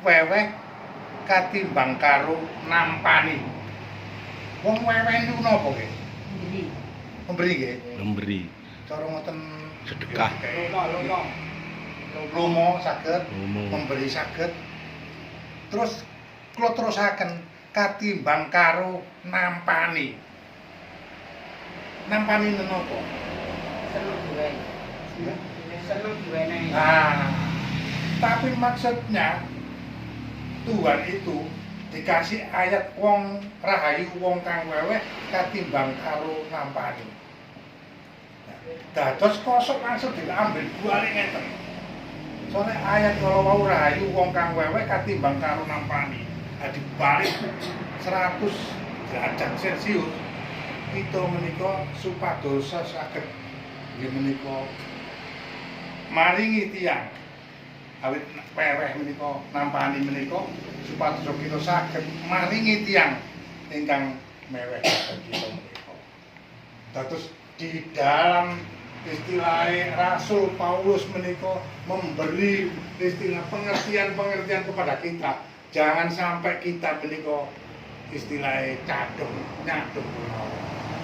weweh katimbang karo nampani. Wong weweh niku napa nggih? Memberi nggih. Memberi. Cara ngoten Sedekah. Lomo saged, Lomo. memberi saged. Terus kula terusaken katimbang karo nampani. Nampani napa? Seneng diwenehi. Seneng diwenehi. Nah, tapi maksudnya Tuhan itu dikasih ayat wong rahayu wong kang weweh katimbang karo nampani. Dados kosok langsung diambil balik ngeten. Soalnya ayat kalau wau rahayu wong kang weweh katimbang karo nampani. Nah, dibalik 100 derajat Celcius kita menika supados saged nggih menika maringi tiyang awit weweh menika nampani menika supados kita saged maringi tiyang ingkang meweh dhateng kita menika. Dados di dalam istilah Rasul Paulus menika memberi istilah pengertian-pengertian kepada kita. Jangan sampai kita menika istilah cadung nyadung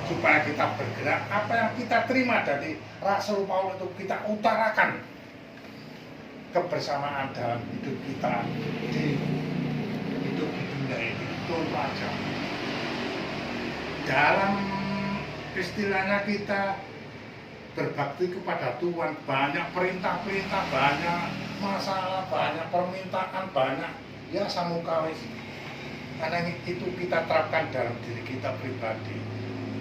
supaya kita bergerak apa yang kita terima dari Rasul Paulus itu kita utarakan kebersamaan dalam hidup kita di hidup di dunia ini itu aja. Dalam istilahnya kita berbakti kepada Tuhan, banyak perintah-perintah, banyak masalah, banyak permintaan, banyak ya samukawis. Karena itu kita terapkan dalam diri kita pribadi.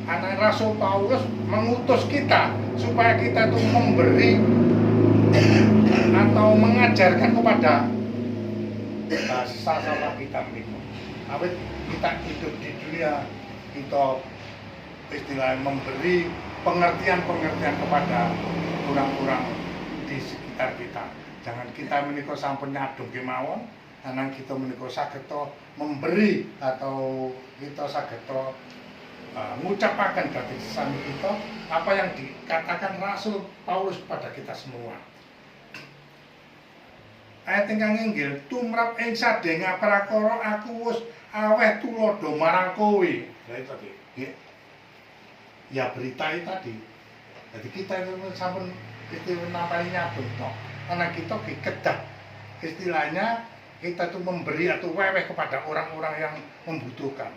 Karena Rasul Paulus mengutus kita supaya kita itu memberi atau mengajarkan kepada sesama kita menika. Awit kita hidup di dunia kita istilahnya memberi pengertian-pengertian kepada orang-orang di sekitar kita. Jangan kita menika sampun nyadung kemawon, karena kita menika saged memberi atau kita saged ngucapaken dhateng sesami kita apa yang dikatakan Rasul Paulus kepada kita semua. Ayat ingkang inggil, tumrap ing sadéngah prakara aku wis aweh tulodo marang kowe. Lah itu tadi. Ya berita itu tadi. Jadi kita itu sampun nampani nyadung tok. Karena kita kedah istilahnya kita itu memberi atau weweh kepada orang-orang yang membutuhkan.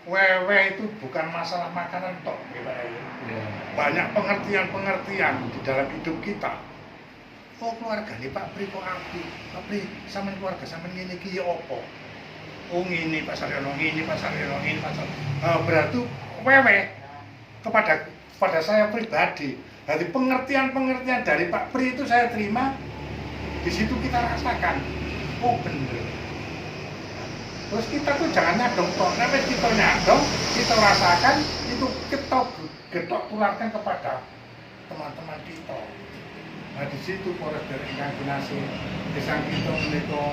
Weweh itu bukan masalah makanan tok, banyak pengertian-pengertian di dalam hidup kita. Oh keluarga nih Pak Pri kok aku, Pak Pri sampean keluarga sampean ngene iki ya apa? Oh ngene Pak Saryono, ngene Pak Saryono, ngene Pak Saryono. Berarti weweh kepada saya pribadi. Jadi pengertian-pengertian dari Pak Pri itu saya terima, di situ kita rasakan, oh bener. Terus kita tuh jangan nyadong toh, nek kita nyadong, kita rasakan, itu kita getok tularkan kepada teman-teman kita. Nah di situ para sedherek ingkang kinasih, gesang kita menika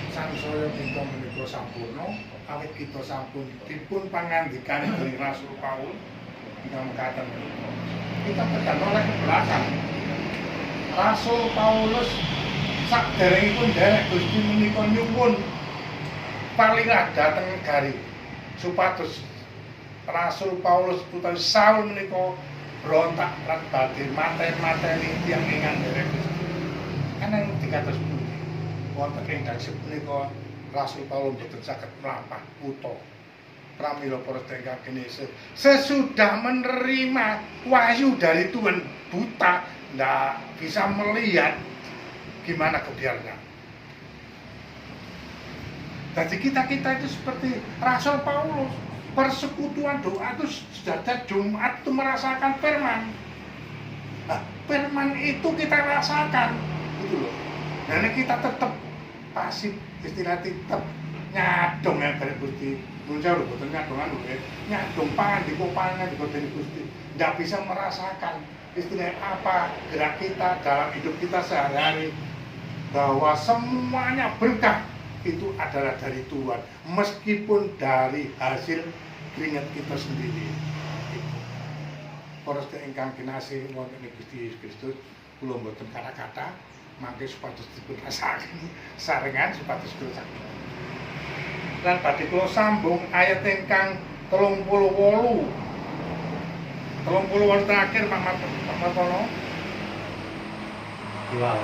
sansaya kita menika sampurna, awit kita sampun dipun pangandikan dening Rasul Paulus ingkang mekaten menika. Kita pedang oleh ke belakang. Rasul Paulus sakderengipun derek Gusti menika nyuwun palinglah dateng negari supados Rasul Paulus utawi Saul menika berontak lan badhe mateni tiyang ingkang derek Gusti. Ana dikados pundi wonten ing dasep menika Rasul Paulus boten saged mlampah kutha. Pramila para sedherek Indonesia sesudah menerima wahyu dari Tuhan buta ndak bisa melihat gimana kebiarannya. Jadi kita itu seperti Rasul Paulus, persekutuan doa itu sejak Jumat itu merasakan firman. Nah, firman itu kita rasakan, gitu loh. Dan kita tetap pasif, istilah tetap nyadong ya dari Gusti. Muncul lho, boten nyadongan lho, nyadong pangan di dari Gusti. Nggak bisa merasakan istilah apa gerak kita dalam hidup kita sehari-hari, bahwa semuanya berkah itu adalah dari Tuhan, meskipun dari hasil keringat kita sendiri. Para sedherek ingkang kinasih wonten ing Gusti Yesus Kristus, kula mboten kata-kata mangke supados dipun rasaken sarengan supados kula saged. Lan badhe kula sambung ayat ingkang 38. 38 terakhir Pak Martono. Wow.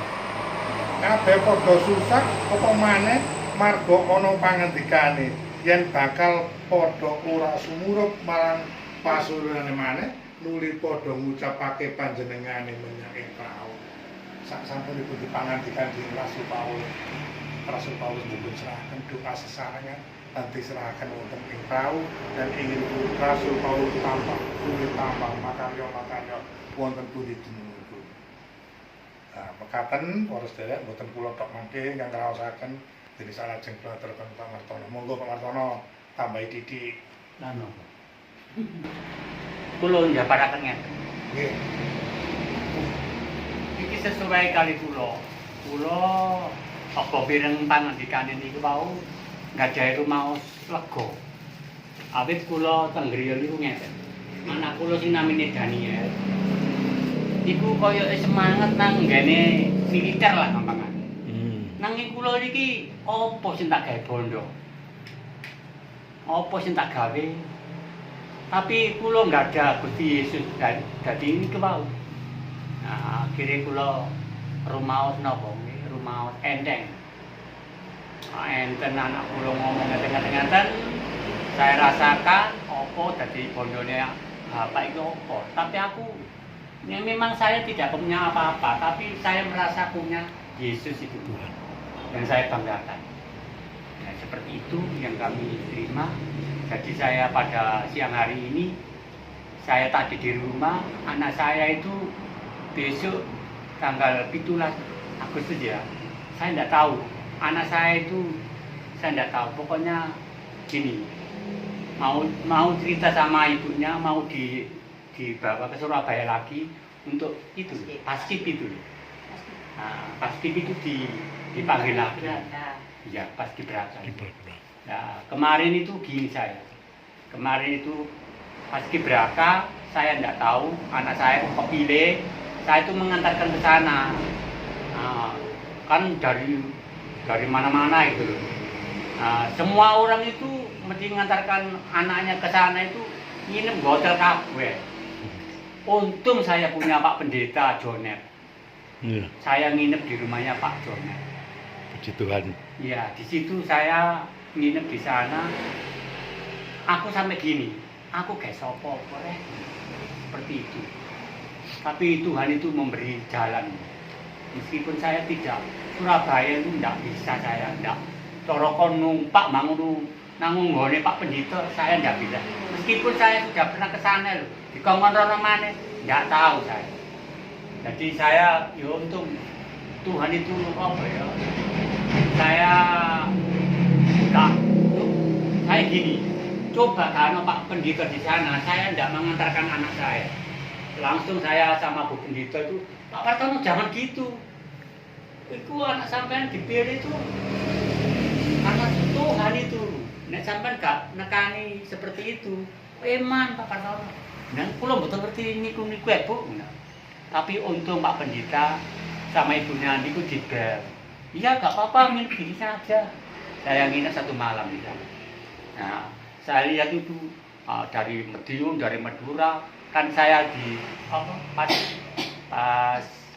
Kabeh padha susah apa maneh marga ana pangendikane yen bakal padha ora sumurup marang pasurane maneh nuli padha ngucapake panjenengane menyang ing prau. Sak sampunipun dipangandikan di Rasul Paulus. Rasul Paulus dipun serahaken doa sesarengan lan diserahaken wonten ing prau dan ingin Rasul Paulus tambah nuli tambah makarya wonten pundi dinunipun. Nah, mekaten para sedherek mboten kula tok mangke ingkang ngraosaken dening salajeng kula aturaken Pak Martono. Monggo Pak Martono tambahi titik. Anu. Kula njabaraken ngeten. Nggih. Iki sesuai kali kula. Kula apa pireng pangandikane niku wau nggadahi rumaos lega. Awit kula teng griya niku ngeten. Anak kula sing namine Daniel. Iku kaya semangat nang nggene militer lah gampangane. Nanging kula iki apa sing tak gawe bondo? Apa sing tak gawe? Tapi kula nggak ada Gusti Yesus dadi niku wau. Nah, akhirnya kula rumaos napa nggih, rumaos enteng. Enten anak kula ngomong ngeten-ngeten, saya rasakan apa dadi bondone bapak itu apa. Tapi aku ya memang saya tidak punya apa-apa, tapi saya merasa punya Yesus itu Tuhan yang saya banggakan. Nah, seperti itu yang kami terima. Jadi saya pada siang hari ini, saya tadi di rumah, anak saya itu besok tanggal 17 Agustus ya, saya tidak tahu. Anak saya itu, saya tidak tahu. Pokoknya gini, mau cerita sama ibunya, mau dibawa ke Surabaya lagi untuk itu paskib itu. Nah, paskib itu dipanggil lagi. Ya, paskib beraka. Nah, kemarin itu gini saya. Kemarin itu paskib beraka, saya tidak tahu anak saya kepilih. Saya itu mengantarkan ke sana. Nah, kan dari mana-mana itu. Nah, semua orang itu mesti mengantarkan anaknya ke sana itu nginep hotel kabeh. Untung saya punya Pak Pendeta Jonet. Iya. Saya nginep di rumahnya Pak Jonet. Puji Tuhan. Iya, di situ saya nginep di sana. Aku sampai gini, aku gak sopo seperti itu. Tapi Tuhan itu memberi jalan. Meskipun saya tidak, Surabaya itu tidak bisa saya, tidak. Corokon numpak mangun nanggung gone Pak Pendeta, saya tidak bisa. Meskipun saya sudah pernah ke sana loh, di Kongkon Rono mana, tidak tahu saya. Jadi saya, ya untung Tuhan itu apa ya? Saya gini, coba karena Pak Pendeta di sana, saya tidak mengantarkan anak saya. Langsung saya sama Bu Pendeta itu, Pak Martono jangan gitu. Itu anak sampean dipilih itu karena Tuhan itu. Nek sampean gak nekani seperti itu, eman Pak Martono. Nah, kula mboten ngerti niku Bu. Nah, tapi untung Pak Pendeta sama ibunya niku diber. Iya gak apa-apa, nginep di saja. Saya nginep 1 malam di sana. Nah, saya lihat itu dari Madiun, dari Madura, kan saya di pas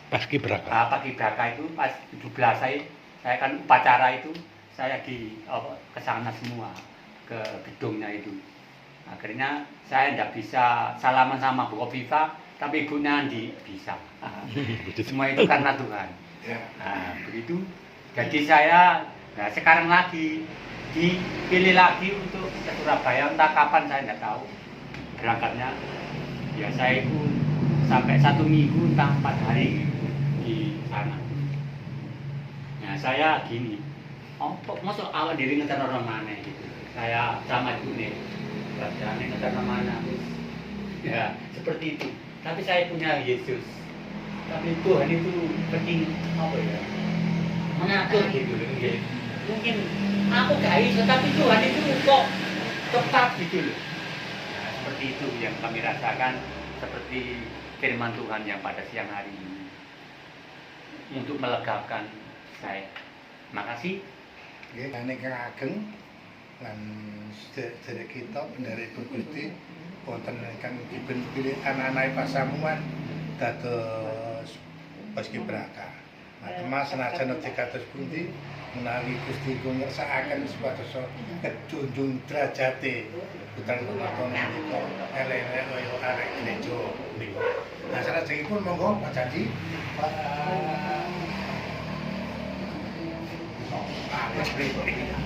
Paski Braka. Paski Braka itu pas 17 saya kan upacara itu saya ke sana semua ke gedungnya itu. Akhirnya saya tidak bisa salaman sama Bu Kofifa, tapi ibunya Andi bisa. Semua itu karena Tuhan. Nah, begitu. Jadi saya sekarang lagi dipilih lagi untuk ke Surabaya, entah kapan saya tidak tahu berangkatnya. Ya saya itu sampai 1 minggu entah 4 hari di sana. Nah saya gini, masuk awal diri ngetar orang mana gitu. Saya sama ibu nih, jangan ngetar orang mana. Ya seperti itu. Tapi saya punya Yesus. Tapi Tuhan itu penting apa ya? Mengatur gitu loh. Mungkin aku gak bisa, tapi Tuhan itu kok tepat gitu loh. Nah, seperti itu yang kami rasakan, seperti firman Tuhan yang pada siang hari ini. untuk melegakan saya. Makasih. Nggih, kane Kang Ageng lan sedherek kita pendherek Gusti wonten ingkang dipun pilih anak-anak pasamuan dados paskibraka. Nah, Mas senajan kados pundi menawi Gusti pun ngersakaken supados kejunjung derajate putra putra menika elek-elek kaya arek gereja menika. Nah, salajengipun monggo Pak Janji.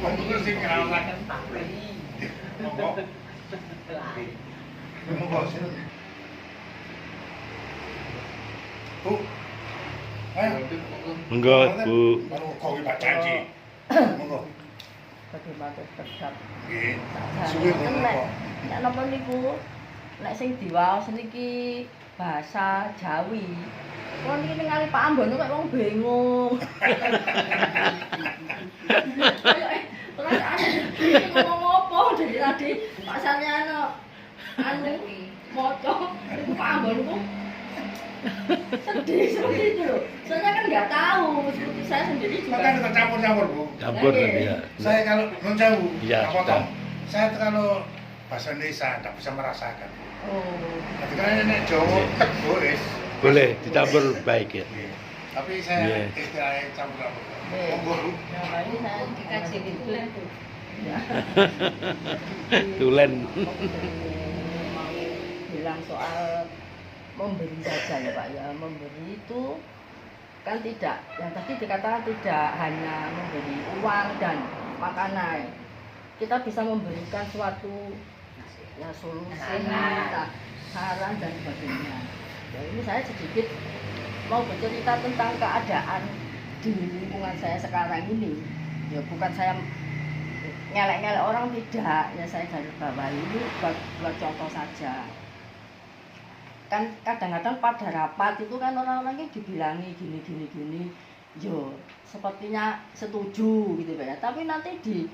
Monggo sing ngraosaken tak beli. Monggo. Monggo sinten. Bu. Ayo. Monggo, Bu. Monggo Pak Janji. Monggo. Bagaimana tetap Nggih. Suwe monggo. nek napa niku nek sing diwaos niki bahasa Jawi. Kok niki ningali Pak Ambono kok wong bingung. Terus ngomong apa dari tadi Pak Saryono anu moco niku Pak Ambono ku sedih seperti itu loh. Soalnya kan nggak tahu seperti saya sendiri juga. Makanya tercampur-campur, Bu. Campur tadi ya. Saya kalau non jauh, Iya, apa sudah. toh? Saya kalau bahasa Indonesia tidak bisa merasakan. Oh. Tapi kalau nenek Jawa boleh. Boleh dicampur baik ya. Iya. Tapi saya Iya. istilahnya campur-campur. Iya. Monggo, Bu. Nah, ini saya dikaji gitu. Ya. Tulen. Mau bilang soal memberi saja ya Pak ya, memberi itu kan tidak, yang tadi dikatakan tidak hanya memberi uang dan makanan, kita bisa memberikan suatu ya solusi, saran dan sebagainya. Ya, ini saya sedikit mau bercerita tentang keadaan di lingkungan saya sekarang ini. Ya bukan saya ngelek-ngelek orang, tidak, ya saya garis bawah ini buat contoh saja. Kan kadang-kadang pada rapat itu kan orang-orangnya dibilangi gini, yo sepertinya setuju gitu ya, tapi nanti di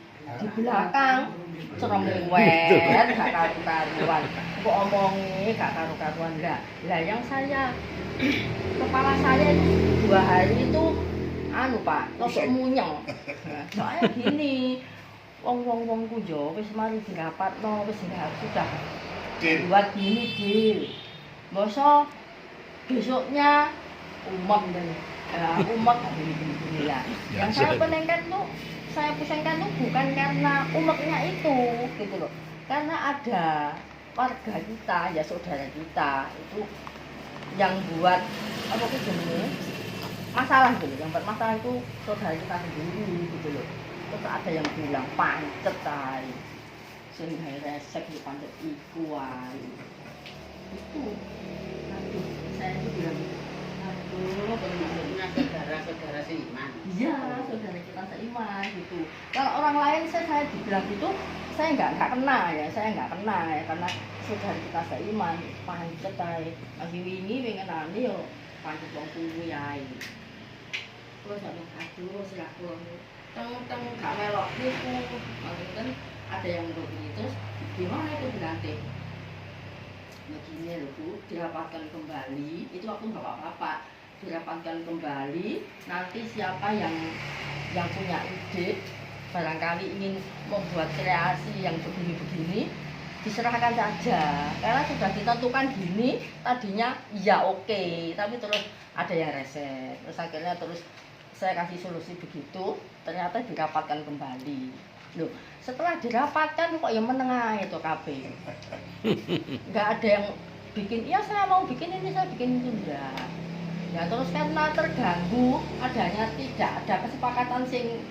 belakang cerewet, gak karu-karuan, kok omongi gak karu-karuan enggak. Lah yang saya kepala saya itu 2 hari itu anu Pak, rada munyeng. Soalnya gini, wong-wongku yo wis mari dirapatno, wis sudah buat gini deal. Masa besoknya umat dan umat gini lah. Yang saya penengkan tuh, saya pusingkan tuh bukan karena umatnya itu, gitu loh. Karena ada warga kita, ya saudara kita itu yang buat apa itu masalah gitu. Yang buat masalah itu saudara kita sendiri, gitu loh. Terus ada yang bilang pancet tay, sehingga resek di pancet iku itu, aduh, saya itu bilang, aduh, Maksudnya saudara-saudara seiman. iya, saudara kita seiman gitu. Kalau orang lain saya dibilang gitu, saya nggak kena ya, karena saudara kita seiman, pancet ae, lagi wingi wingenane yo pancet wong kuwi ae. Terus aduh, silaku, teng gak melok niku, maksudnya ada yang begini terus gimana itu nanti? Begini loh Bu, dirapatkan kembali, itu aku bapak-bapak, dirapatkan kembali, nanti siapa yang punya ide, barangkali ingin membuat kreasi yang begini-begini, diserahkan saja, karena sudah ditentukan gini, tadinya ya oke, tapi terus ada yang reset, terus akhirnya saya kasih solusi begitu, ternyata dirapatkan kembali. Loh, setelah dirapatkan kok yang menengah itu KB. Nggak ada yang bikin, iya saya mau bikin ini, saya bikin itu, enggak. Ya terus karena terganggu, adanya tidak ada kesepakatan sing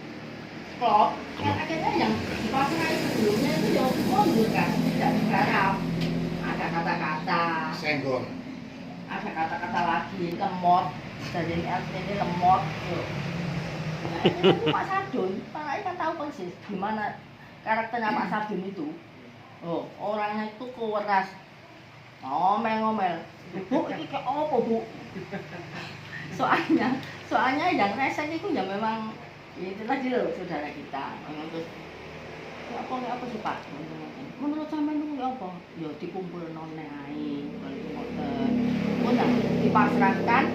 klop, kan akhirnya yang dipasangkan sebelumnya itu ya mundur kan, tidak digarap. Ada kata-kata, Senggol. ada kata-kata lagi, lemot, dari ini lemot, yuk. Nah, itu Pak Sadun, Pak Rai kan tahu persis gimana karakternya Pak Sadun itu. Oh, orangnya itu keras, ngomel-ngomel. Bu, ini kayak apa Bu? Soalnya yang resek itu ya memang itu tadi loh saudara kita. Memang terus apa sih Pak? Menurut sampean itu apa? Ya dikumpul none ae, kalau itu ngoten. Pun dipasrahkan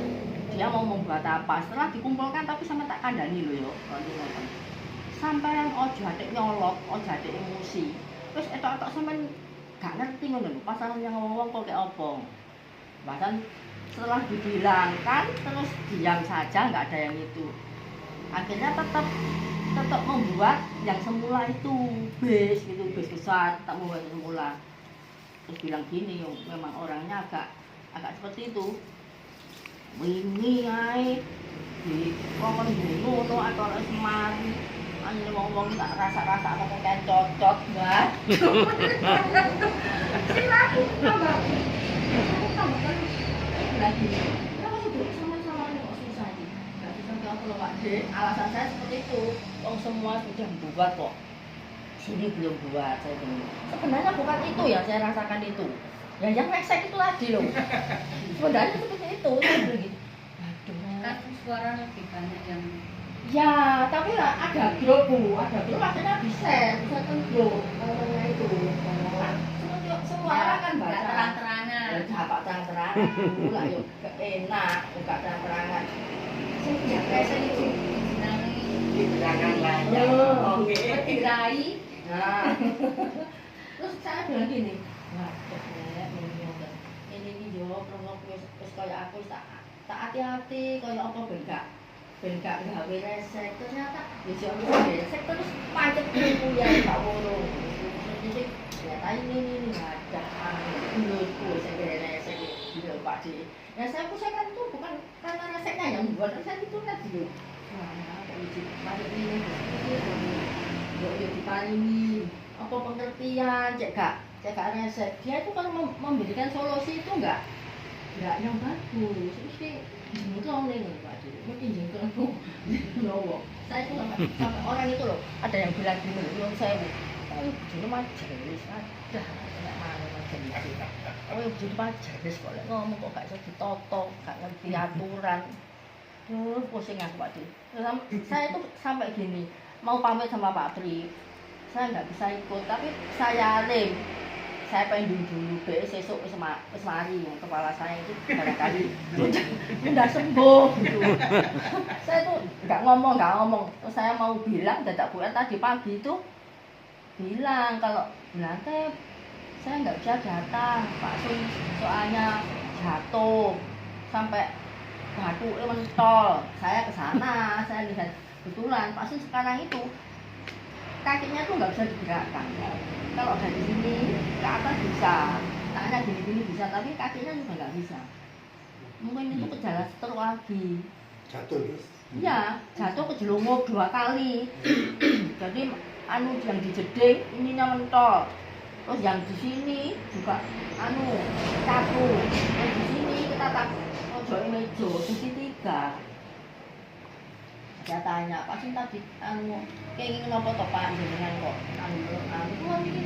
dia mau membuat apa. Setelah dikumpulkan tapi sama tak kandani lho yo. Sampeyan ojo atik nyolot, ojo atik emosi. Wis etok-etok sampean gak ngerti ngono lho, pasangan yang ngomong kok kayak apa. Bahkan setelah dibilangkan terus diam saja, nggak ada yang itu. Akhirnya tetap membuat yang semula itu base gitu, base besar, tak membuat semula. Terus bilang gini, memang orangnya agak seperti itu. Wingi ae di wong ngono atau semari. Ane ngomong tak rasa-rasa apa kayak cocok, Mbak. Silaku tambah. Tambah lagi. Kenapa sih sama-sama ini kok susah ini? Gak bisa jawab loh Pak D. Alasan saya seperti itu. Wong semua sudah buat kok. Sini belum buat saya bilang. Sebenarnya bukan itu yang saya rasakan itu. Ya yang resek itu tadi loh. Sebenarnya seperti itu. Saya bilang gitu. Aduh. Kan suara lebih banyak yang Ya, tapi lah ada grup bu, akhirnya bisa grup ngomongnya itu. Semua orang kan baca. terang-terangan. Dapat terang-terangan, lah yuk enak, buka terang-terangan. Sejak saya itu Senangi banyak. Oke. dirai. Nah, terus saya bilang gini, wah, ini yo, promok wis kayak aku tak hati-hati, kayak apa bengkak gawe resek ternyata bisa resek terus pancet dulu ya tak woro jadi ternyata ini ada menurutku saya resek gitu Pak D. Ya saya kan itu bukan karena reseknya yang membuat resek itu tadi loh. Wah, kok izin pancet ini yuk diparingi apa pengertian cek gak resek. Dia itu kalau memberikan solusi itu enggak yang bagus. Mesti jengkel nih Pak D. Mesti jengkel tuh. Loh, saya itu sampai orang itu loh, ada yang bilang gini loh, saya dulu majelis, ada enak mana majelis. Oh, dulu majelis kok ngomong kok gak bisa ditoto, gak ngerti aturan. Pusing aku Pak D. Saya itu sampai gini, mau pamit sama Pak Pri, saya nggak bisa ikut, tapi saya rem. Saya pengen dulu besok wis mari kepala saya itu barangkali udah sembuh gitu. Saya tuh nggak ngomong. Terus saya mau bilang dadak bulan tadi pagi itu bilang kalau nanti saya nggak bisa datang Pak Sun soalnya jatuh sampai batu mentol. Saya ke sana, saya lihat kebetulan Pak Sun sekarang itu kakinya tuh nggak bisa digerakkan. Kalau dari sini ke atas bisa, tangannya gini-gini bisa, tapi kakinya juga nggak bisa. Mungkin itu ke jalan seter lagi. Jatuh terus. Iya, jatuh ke jelungkup 2 kali. Jadi yang dijeding ininya mentol. Terus yang di sini juga satu. Yang di sini kita tak ojoki meja, sisi 3. Saya tanya, Pak Sin tadi kenging napa to Pak jenengan kok kok iki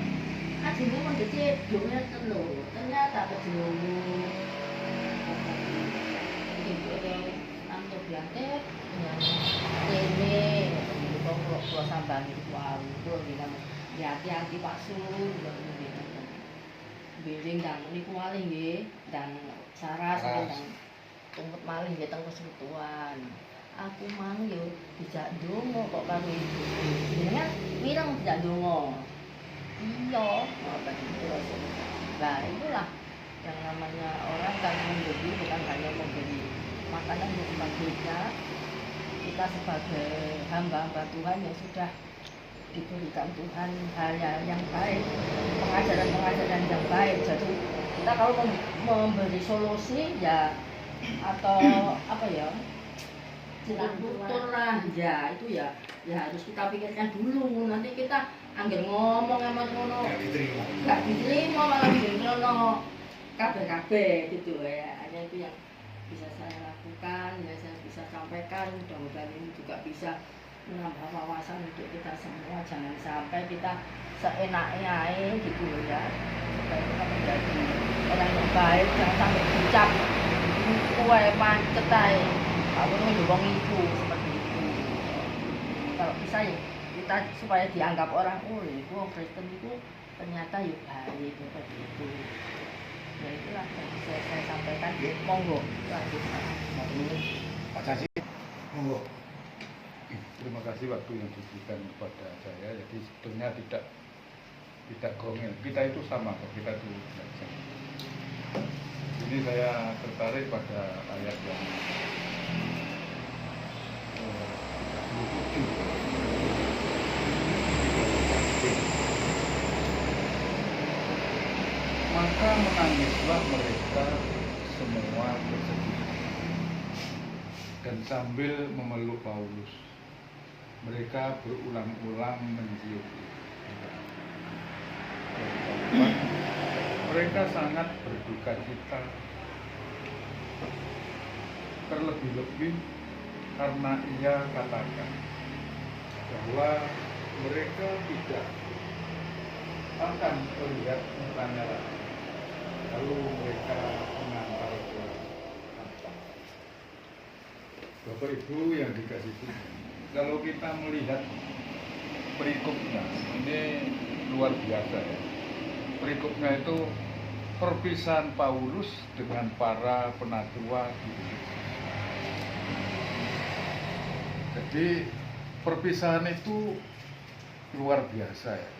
ajenge mun dicek dongnya telu ternyata kejelungu iki antuk biante ini kok kula sambangi wae kula hati-hati Pak Sun beling dan niku malih nggih dan saras dan tumpet malih nggih teng Persekutuan. Aku mang yo dijak ndonga kok karo ibu. Jenengan mireng dijak ndonga. Iya, ngoten itu. Nah, itulah yang namanya orang kan memberi bukan hanya memberi makanan untuk sebagainya. Kita sebagai hamba-hamba Tuhan yang sudah diberikan Tuhan hal-hal yang baik, pengajaran-pengajaran yang baik. Jadi kita kalau memberi solusi ya atau apa ya? Tutur lah, ya itu ya harus kita pikirkan dulu. Nanti kita angger ngomong emang ngono nggak diterima malah jengkelno kabeh gitu ya. Hanya itu yang bisa saya lakukan, ya saya bisa sampaikan. Mudah-mudahan ini juga bisa menambah wawasan untuk kita semua. Jangan sampai kita seenaknya gitu ya, supaya kita menjadi orang yang baik. Jangan sampai dicap kue pancet aja. Aku tuh wong iku seperti itu. Kalau bisa ya kita supaya dianggap orang, oh itu Kristen itu ternyata ya baik seperti itu. Ya itulah yang bisa saya sampaikan. Oke. Monggo lanjut. Pak Caci, monggo. Terima kasih waktu yang diberikan kepada saya. Jadi sebetulnya tidak gongel. Kita itu sama kok, kita itu belajar. Ini saya tertarik pada ayat yang 37. Maka menangislah mereka semua bersedih dan sambil memeluk Paulus mereka berulang-ulang mencium. Mereka sangat berduka cita, terlebih-lebih karena ia katakan bahwa mereka tidak akan melihat mukanya lagi. Lalu mereka mengantar ke kapal. Bapak Ibu yang dikasih Tuhan, kalau kita melihat perikopnya, ini luar biasa ya. Perikopnya itu perpisahan Paulus dengan para penatua di Efesus. Jadi perpisahan itu luar biasa ya.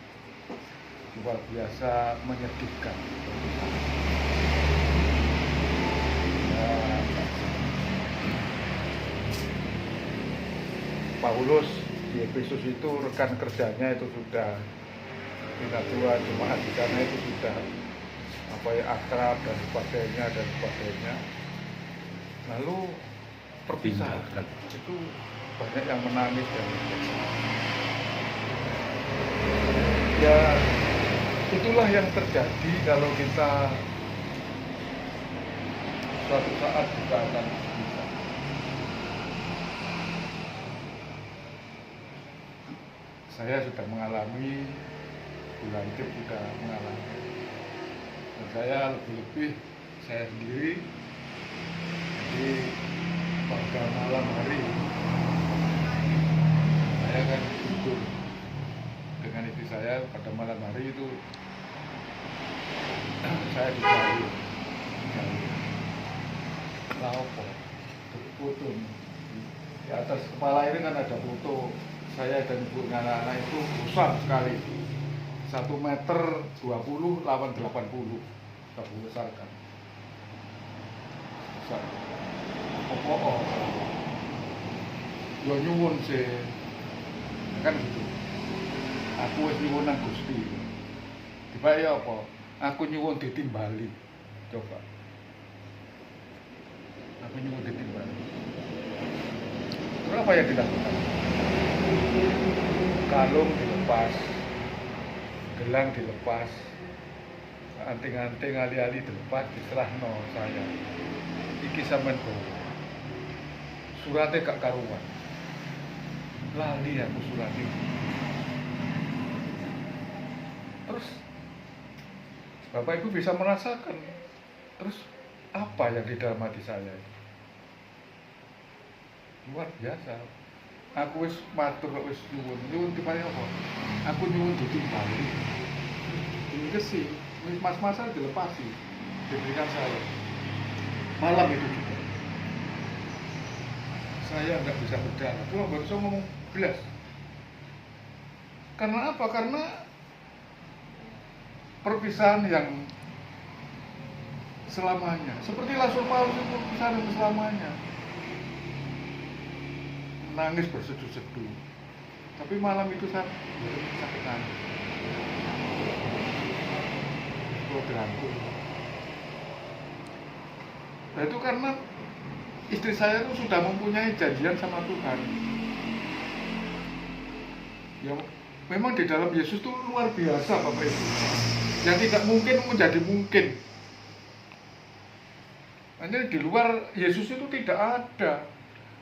Luar biasa menyedihkan. Paulus di Efesus itu rekan kerjanya itu sudah penatua jemaat di sana itu sudah akrab dan sebagainya. Lalu perpisahan itu banyak yang menangis dan ya itulah yang terjadi kalau kita suatu saat juga akan bisa. Saya sudah mengalami, bulan Tip sudah mengalami, dan saya lebih-lebih saya sendiri. Jadi pada malam hari saya kan tidur dengan istri saya pada malam hari itu saya dicari lapo foto di atas kepala ini kan ada foto saya dan ibu anak-anak itu besar sekali 1 meter 20 lawan 80 kita besarkan besar yo nyuwun sih kan gitu. Aku wis nyuwun nang Gusti. Dibae apa? Aku nyuwun ditimbali. Coba. Aku nyuwun ditimbali. Terus apa yang dilakukan? Kalung dilepas, gelang dilepas, anting-anting ali-ali dilepas, diserahno saya. Iki sampean bawa. Suratnya gak karuan. Lali aku suratnya. Terus Bapak Ibu bisa merasakan terus apa yang di dalam hati saya itu luar biasa. Aku wis matur wis nyuwun dipare apa? Aku nyuwun ditimbali. Ini sih wis mas-masan dilepasi diberikan saya. Malam itu juga saya nggak bisa berjalan. Cuma baru saya ngomong belas. Karena apa? Karena perpisahan yang selamanya. Seperti Rasul Paulus itu perpisahan yang selamanya. Nangis berseduh-seduh. Tapi malam itu saya sakit nangis. Berangkul. Nah itu karena istri saya itu sudah mempunyai janjian sama Tuhan. Ya memang di dalam Yesus itu luar biasa Bapak Ibu. Yang tidak mungkin menjadi mungkin. Hanya di luar Yesus itu tidak ada.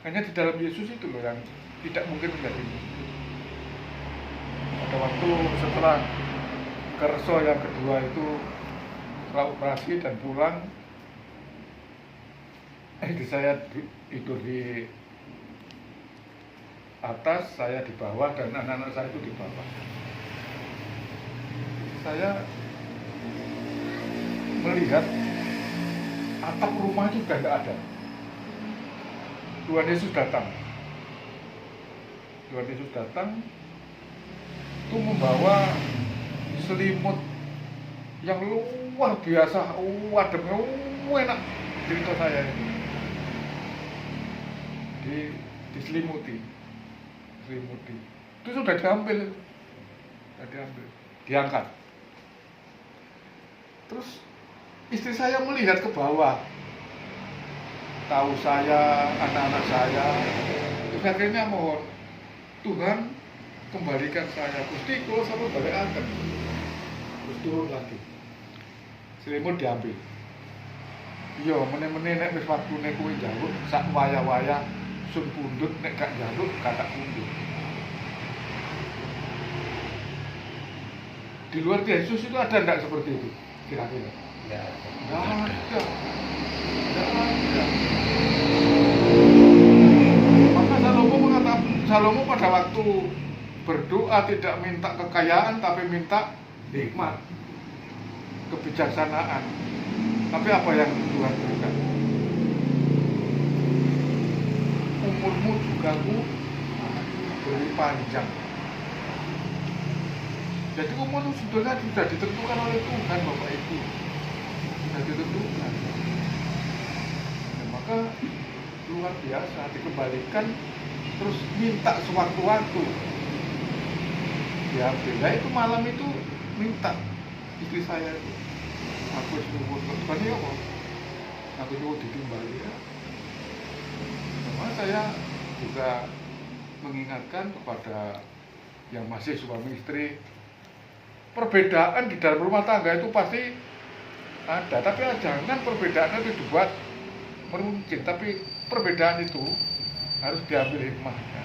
Hanya di dalam Yesus itu loh yang tidak mungkin menjadi mungkin. Pada waktu setelah kerso yang kedua itu setelah operasi dan pulang, saya tidur di atas, saya di bawah, dan anak-anak saya itu di bawah. Saya melihat atap rumah itu sudah tidak ada. Tuhan Yesus datang. Tuhan Yesus datang itu membawa selimut yang luar biasa, ademnya, enak cerita saya ini. Diselimuti. Itu sudah diambil, diangkat. Terus istri saya melihat ke bawah, tahu saya, anak-anak saya, terus akhirnya mohon Tuhan kembalikan saya, Gusti kalau sampai balik akan, terus turun lagi, selimut diambil. Iya, meneh-meneh nek wis waktune kuwi njaluk sak waya-waya sun pundhut, nek gak njaluk gak pundhut. Di luar Yesus itu ada enggak seperti itu kira-kira? Ya. Nggak ada. Maka Salomo pada waktu berdoa tidak minta kekayaan tapi minta hikmat, kebijaksanaan. Tapi apa yang Tuhan berikan? Umurmu juga ku beri panjang. Jadi umur sebetulnya sudah ditentukan oleh Tuhan, Bapak Ibu. Sudah ditentukan. Dan maka luar biasa dikembalikan, terus minta sewaktu-waktu. Diambil. Nah itu malam itu minta istri saya itu. Aku suruh Tuhan ya kok. Aku suruh ditimbali ya. Memang saya juga mengingatkan kepada yang masih suami istri, perbedaan di dalam rumah tangga itu pasti ada, tapi jangan perbedaannya itu dibuat meruncing, tapi perbedaan itu harus diambil hikmahnya.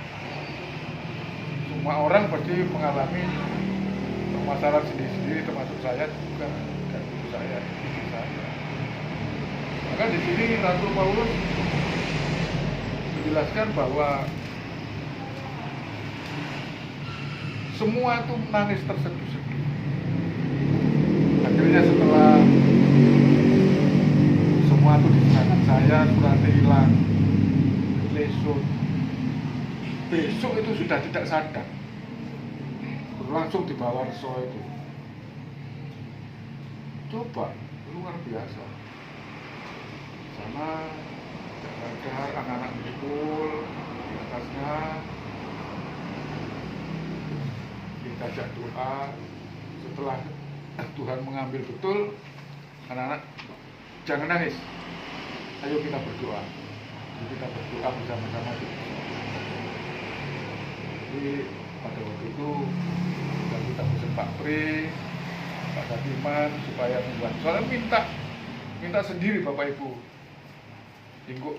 Semua orang pasti mengalami permasalahan sendiri-sendiri, termasuk saya juga, dan ibu saya, istri saya. Maka di sini Rasul Paulus menjelaskan bahwa semua itu nangis terseduh-seduh. Akhirnya setelah semua itu diserahkan saya, suratnya hilang, lesut. Besok itu sudah tidak sadar, langsung dibawa reso itu. Coba, luar biasa. Sama sadar, anak-anak mikul di atasnya, kita ajak doa. Setelah Tuhan mengambil betul, anak-anak jangan nangis, ayo kita berdoa. Kita berdoa bersama-sama. Jadi pada waktu itu kita pesan Pak Pri, Pak Satiman supaya membuat. Soalnya minta sendiri Bapak Ibu. Ingkuk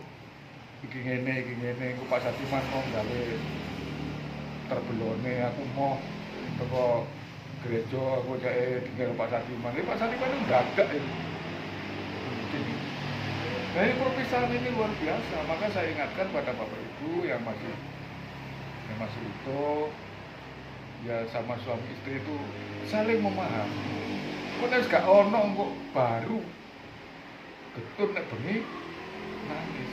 iki ngene, ingkuk Pak Satiman mau gawe terbelone, aku mau teko gereja, aku jae tinggal Pak Satiman. Pak Satiman itu gagak itu. Nah ini perpisahan ini luar biasa. Maka saya ingatkan pada Bapak Ibu yang masih utuh, ya sama suami istri itu saling memahami. Kok nek gak ono kok baru getun nek bengi nangis.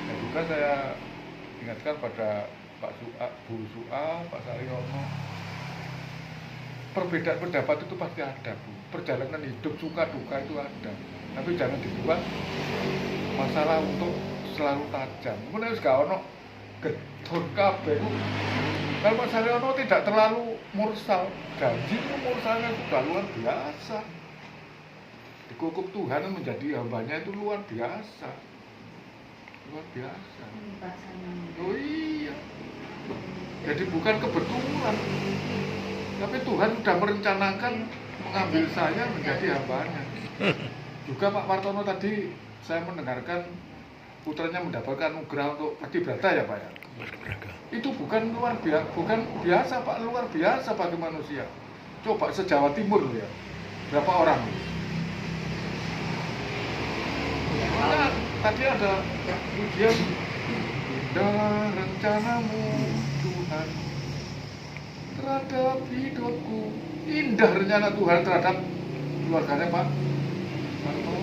Dan juga saya ingatkan pada Pak Su'a, Bu Su'a, Pak Saryono, perbedaan pendapat itu pasti ada, Bu. Perjalanan hidup suka duka itu ada, tapi jangan dibuat masalah untuk selalu tajam. Mungkin harus gak ono getun kabeh. Kalau Pak Saryono tidak terlalu mursal, janji itu mursalnya sudah luar biasa. Dikukup Tuhan menjadi hambanya itu luar biasa. Luar biasa. Oh iya. Jadi bukan kebetulan, tapi Tuhan sudah merencanakan mengambil saya menjadi hambanya. Juga Pak Wartono tadi saya mendengarkan putranya mendapatkan anugerah untuk Paskibraka ya Pak ya. Itu bukan biasa Pak, luar biasa bagi manusia. Coba se-Jawa Timur ya, berapa orang? Nah, tadi ada pujian, indah rencanamu Tuhan terhadap hidupku. Indah rencana Tuhan terhadap keluarganya Pak Marto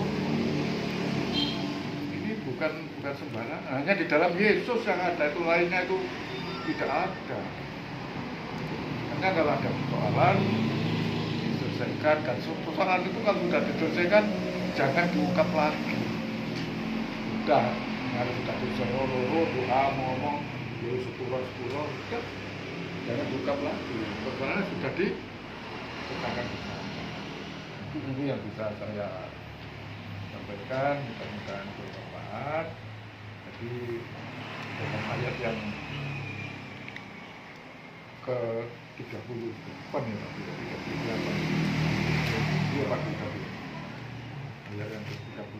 ini bukan sembarangan, hanya di dalam Yesus yang ada, itu lainnya itu tidak ada. Hanya kalau ada persoalan diselesaikan, dan persoalan itu kalau sudah diselesaikan jangan diungkap lagi. Sudah, harus sudah diselesaikan, doa ngomong ya sepuluh sudah, jangan diungkap lagi. Persoalannya sudah diselesaikan. Ini yang bisa saya sampaikan, mudah-mudahan bermanfaat. Jadi dalam ayat yang ke 30 depan ya Pak, 38. Iya Pak, 30. Ayat yang ke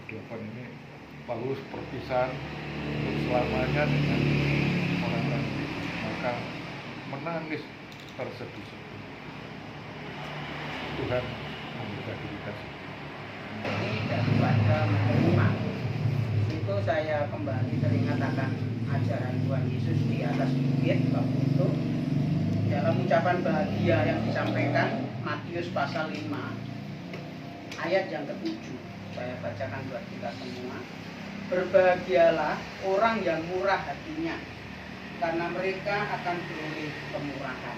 38 ini Paulus perpisahan untuk selamanya dengan orang tadi, maka menangis terseduh-seduh. Tuhan memberkati kita semua. Ini daripada menerima itu saya kembali teringat akan ajaran Tuhan Yesus di atas bukit waktu itu dalam ucapan bahagia yang disampaikan Matius pasal 5 ayat yang ke-7. Saya bacakan buat kita semua. Berbahagialah orang yang murah hatinya, karena mereka akan beroleh kemurahan.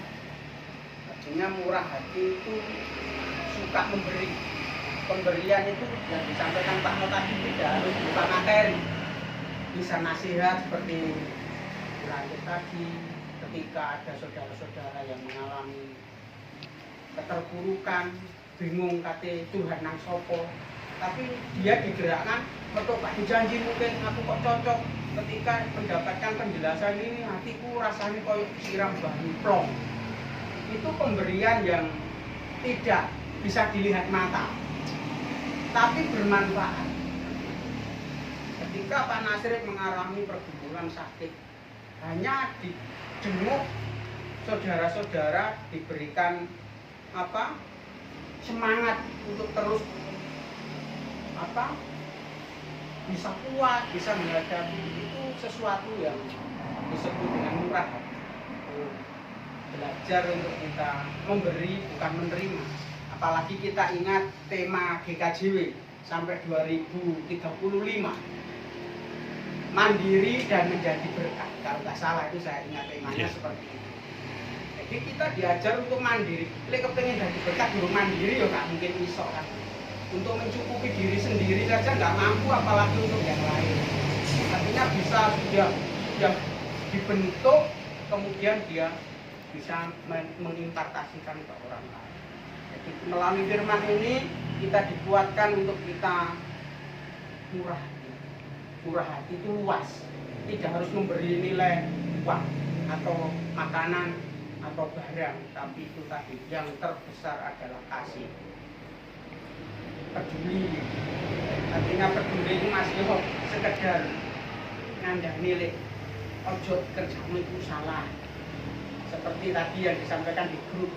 Artinya murah hati itu suka memberi. Pemberian itu yang disampaikan Pak Mo tadi tidak harus berupa materi, bisa nasihat seperti lanjut tadi ketika ada saudara-saudara yang mengalami keterpurukan, bingung kate Tuhan nang sopo, tapi dia digerakkan untuk Pak janji mungkin aku kok cocok, ketika mendapatkan penjelasan ini hatiku rasanya koyo siram bahan plong. Itu pemberian yang tidak bisa dilihat mata, tapi bermanfaat. Ketika Pak Nasir mengalami pergumulan sakit, hanya dijenguk saudara-saudara, diberikan semangat untuk terus bisa kuat, bisa menghadapi, itu sesuatu yang disebut dengan murah. Belajar untuk kita memberi bukan menerima. Apalagi kita ingat tema GKJW sampai 2035, mandiri dan menjadi berkat. Kalau nggak salah itu saya ingat temanya seperti itu. Jadi kita diajar untuk mandiri. Lek kepengen jadi berkat belum mandiri ya nggak mungkin iso kan. Untuk mencukupi diri sendiri saja nggak mampu, apalagi untuk yang lain. Artinya sudah dibentuk, kemudian dia bisa mengimpartasikan ke orang lain. Melalui firman ini kita dikuatkan untuk kita murah hati. Murah hati itu luas, tidak harus memberi nilai uang atau makanan atau barang, tapi itu tadi yang terbesar adalah kasih, peduli. Artinya peduli itu masih sekedar ngandang nilai, ojo kerjamu itu salah, seperti tadi yang disampaikan di grup.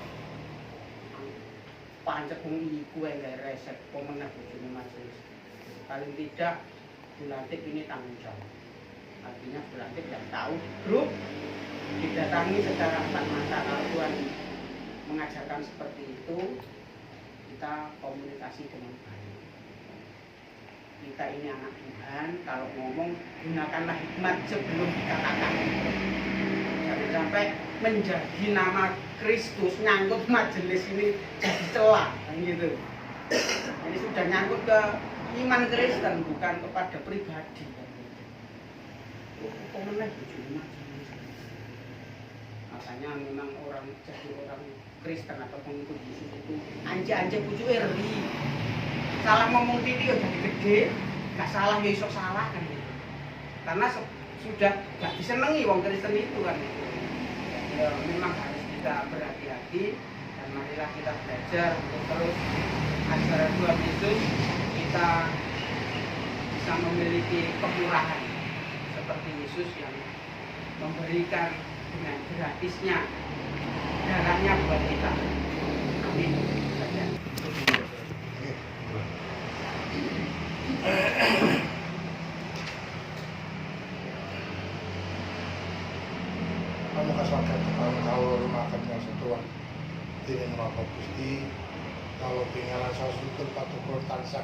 Pancet iku yang gak resep pemenang bojone majelis. Paling tidak dilantik ini tanggung jawab. Artinya dilantik dan tahu grup didatangi secara empat mata. Kalau Tuhan mengajarkan seperti itu, kita komunikasi dengan baik. Kita ini anak Tuhan, kalau ngomong gunakanlah hikmat sebelum dikatakan. Jangan sampai menjadi nama Kristus nyangkut majelis ini jadi celah, kan gitu. Ini sudah nyangkut ke iman Kristen, bukan kepada pribadi. Makanya memang orang jadi orang Kristen atau pengikut Yesus itu anje-anje pucuke eri. Salah ngomong titik jadi gede, gak salah ya iso salah kan gitu. Karena sudah gak disenengi wong Kristen itu kan gitu. Ya, memang harus kita berhati-hati, dan marilah kita belajar untuk terus ajaran Tuhan Yesus, kita bisa memiliki kemurahan seperti Yesus yang memberikan dengan gratisnya darahnya buat kita. Amin. Kamu kasakan tahu makan yang setuan dengan Bapak Gusti kalau pingalan saus syukur patukul tansah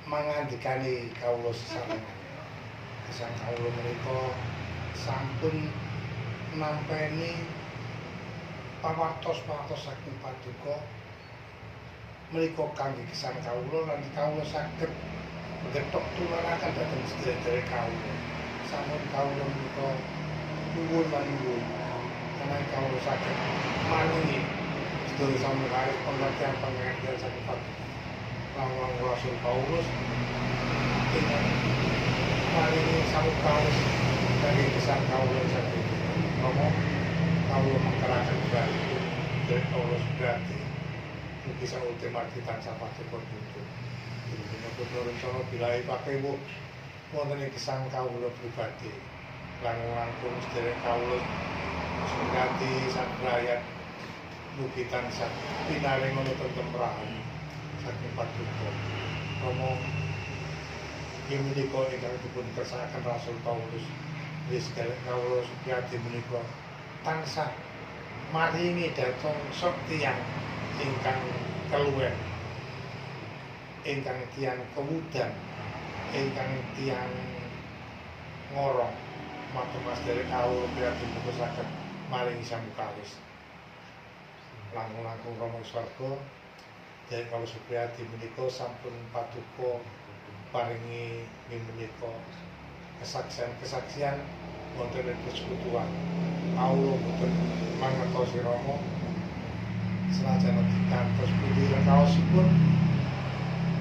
mangandikani kawula sesarengan. Gesang kawula menika sampun nampeni pawartos-pawartos saking paduka menika kangge gesang kawula lan kawula saged ngethok tularaken dhateng sedherek kawula. Sampun kawula menika nuwun manuwun karena kawula saged maringi sedherek sampun harus pengertian saking paduka. Lawang Rasul Paulus ingkang maringi sampun Paulus kangge gesang kawula saged ngomong kawula mangkaraken berarti dari kawula berarti mugi sauti margi tansah paduka tuntun. Menyebut nurun sono bilai pakai bu wonten ing gesang kawula pribadi lan langkung sedherek kawula sugati sabrayat mugi tansah pinaring wonten rahayu saking paduka. Rama inggih menika ingkang dipun kersakaken Rasul Paulus wis kawula sugati menika tansah maringi dhateng sok tiyang ingkang keluwen, ingkang tiyang kewudan, ingkang tiyang ngorong, matur sedherek kawula prihatin muga saged maringi samukawis. Langkung Rama swarga, dherek kawula supriyadi menika sampun paduka paringi menika kesaksian wonten ing persekutuan. Kawula boten mangertosi Rama senajan dikantos pundi raosipun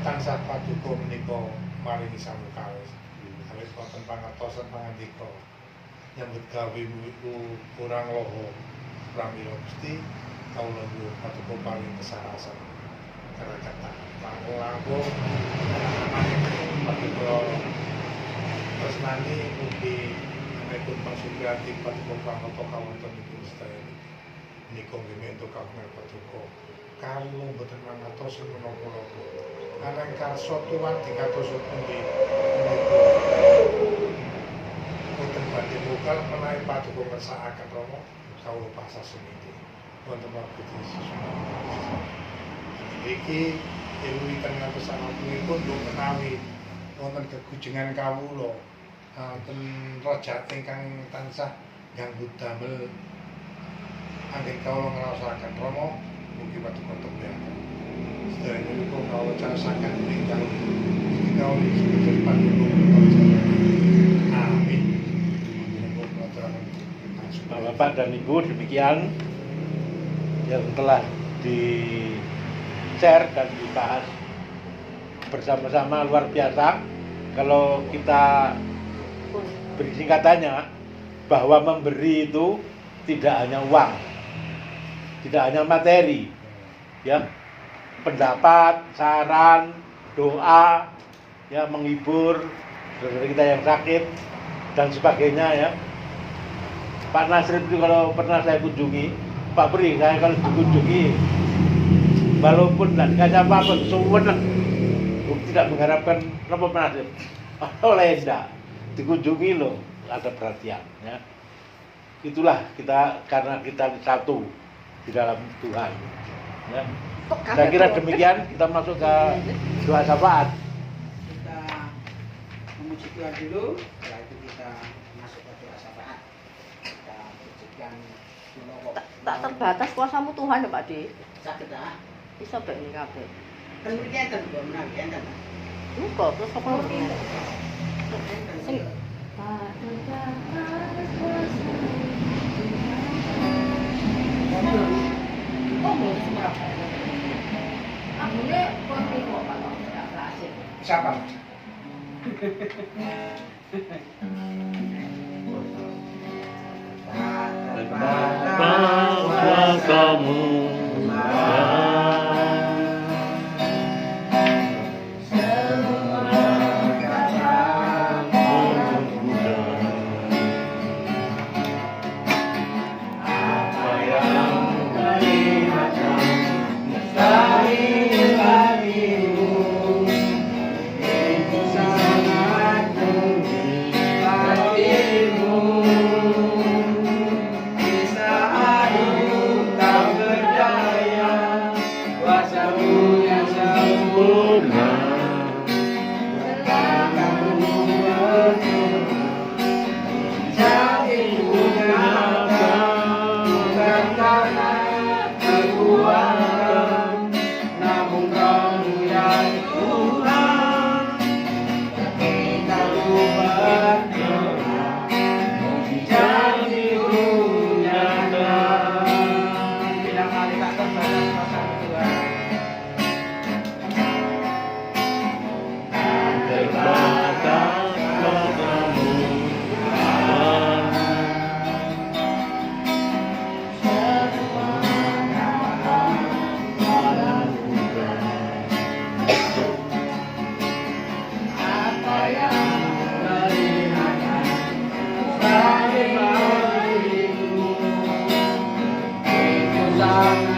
tansah paduka menika maringi samukawis. Awit wonten pangertosan pangandika nyambut gawe niku kurang loho pramila Gusti kawula nyuwun paduka paring kesarasan karakatan langkung paduka tresnani mugi anakipun pasubriyati paduka pramata kawonten ing sedaya menika nggih entuk kagungan paduka kawula boten mangertos menapa-napa anang karsa tuwan dikados pundi menika boten badhe mukal menawi paduka ngersakaken Rama kawula pasrah sumiti wonten Gusti Yesus. Iki wiwitan ngantos sanapun menawi wonten kegujengan kawula wonten rajat ingkang tansah ganggu damel anggen kawula ngraosaken Rama mugi paduka tebih. Sedherek menika kawula carasaken ingkang kawula Yesus paduka. Amin. Bapak dan Ibu, demikian yang telah di-share dan dibahas bersama-sama luar biasa. Kalau kita beri singkatannya bahwa memberi itu tidak hanya uang, tidak hanya materi, ya, pendapat, saran, doa, ya, menghibur saudara kita yang sakit dan sebagainya, ya. Pak Nasrid itu kalau pernah saya kunjungi, Pak Beri, saya kalau dikunjungi, walaupun tidak dikasih apa-apa, sewenang, tidak mengharapkan apa Pak Nasrid, oleh tidak dikunjungi loh, ada perhatian, ya. Itulah kita, karena kita satu di dalam Tuhan, ya. Saya kira demikian, kita masuk ke doa syafaat. Kita memuji Tuhan dulu, setelah itu kita masuk ke doa syafaat. Kita pujikan dulu. Tak terbatas kuasamu Tuhan ya Pak De. Sakit ah. Bisa bae ini kabeh. Kan mriki enten kok menawi enten. Lupa terus apa lagi? Sing Oh, belum seberapa. Aku ini kok kalau tidak berhasil. Siapa? Bapa kamu Bisa adu tak berdaya. Amin.